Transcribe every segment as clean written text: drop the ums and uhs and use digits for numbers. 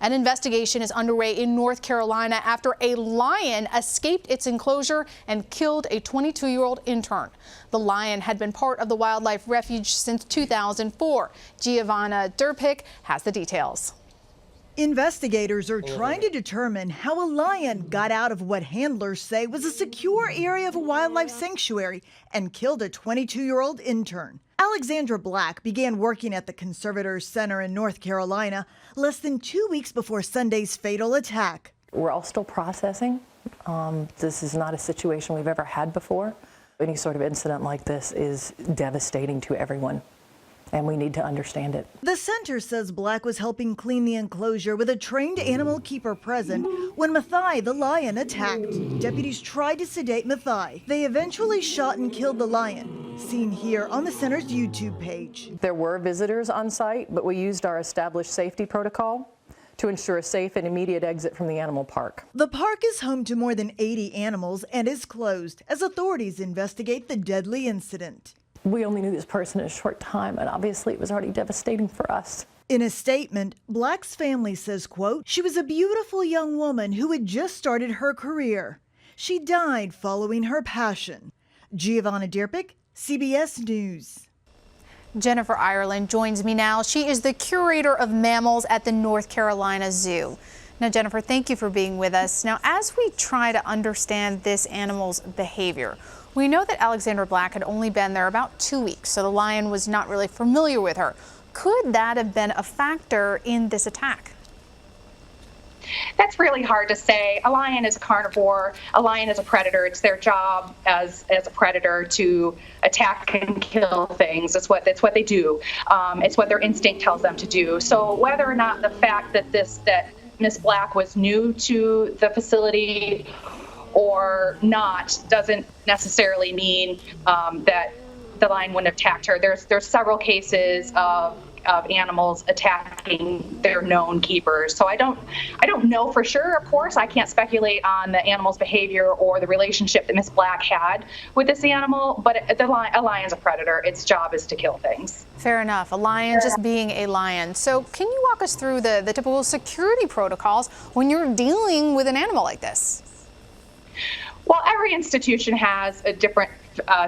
An investigation is underway in North Carolina after a lion escaped its enclosure and killed a 22-year-old intern. The lion had been part of the wildlife refuge since 2004. Giovanna Durpick has the details. Investigators are trying to determine how a lion got out of what handlers say was a secure area of a wildlife sanctuary and killed a 22-year-old intern. Alexandra Black began working at the Conservator's Center in North Carolina less than 2 weeks before Sunday's fatal attack. We're all still processing. This is not a situation we've ever had before. Any sort of incident like this is devastating to everyone, and we need to understand it. The center says Black was helping clean the enclosure with a trained animal keeper present when Mathai the lion attacked. Deputies tried to sedate Mathai. They eventually shot and killed the lion, seen here on the center's YouTube page. There were visitors on site, but we used our established safety protocol to ensure a safe and immediate exit from the animal park. The park is home to more than 80 animals and is closed as authorities investigate the deadly incident. We only knew this person in a short time, and obviously it was already devastating for us. In a statement, Black's family says, quote, "She was a beautiful young woman who had just started her career. She died following her passion." Giovanna Durpick, CBS News. Jennifer Ireland joins me now. She is the curator of mammals at the North Carolina Zoo. Now, Jennifer, thank you for being with us. Now, as we try to understand this animal's behavior, we know that Alexandra Black had only been there about 2 weeks, so the lion was not really familiar with her. Could that have been a factor in this attack? That's really hard to say. A lion is a carnivore. A lion is a predator. It's their job as a predator to attack and kill things. It's what they do. It's what their instinct tells them to do. So whether or not the fact that Miss Black was new to the facility or not doesn't necessarily mean that the lion wouldn't have attacked her. There's several cases of animals attacking their known keepers. So I don't know for sure. Of course, I can't speculate on the animal's behavior or the relationship that Miss Black had with this animal, but a lion's a predator. Its job is to kill things. Fair enough. A lion just being a lion. So can you walk us through the typical security protocols when you're dealing with an animal like this? Well, every institution has a different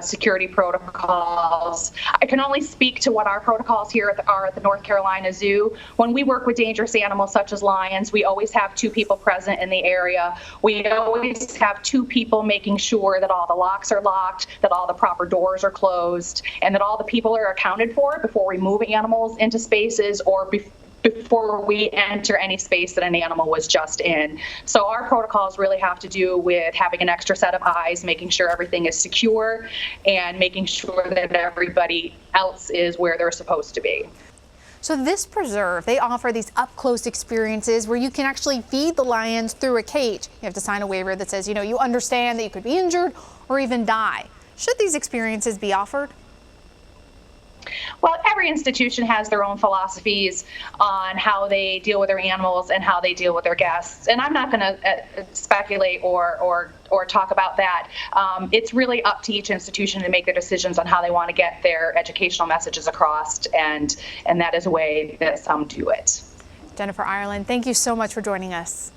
security protocols. I can only speak to what our protocols here are at the North Carolina Zoo. When we work with dangerous animals such as lions, we always have 2 people present in the area. We always have 2 people making sure that all the locks are locked, that all the proper doors are closed, and that all the people are accounted for before we move animals into spaces or before we enter any space that an animal was just in. So our protocols really have to do with having an extra set of eyes, making sure everything is secure, and making sure that everybody else is where they're supposed to be. So this preserve, they offer these up-close experiences where you can actually feed the lions through a cage. You have to sign a waiver that says, you understand that you could be injured or even die. Should these experiences be offered? Well, every institution has their own philosophies on how they deal with their animals and how they deal with their guests. And I'm not going to speculate or talk about that. It's really up to each institution to make their decisions on how they want to get their educational messages across. And that is a way that some do it. Jennifer Ireland, thank you so much for joining us.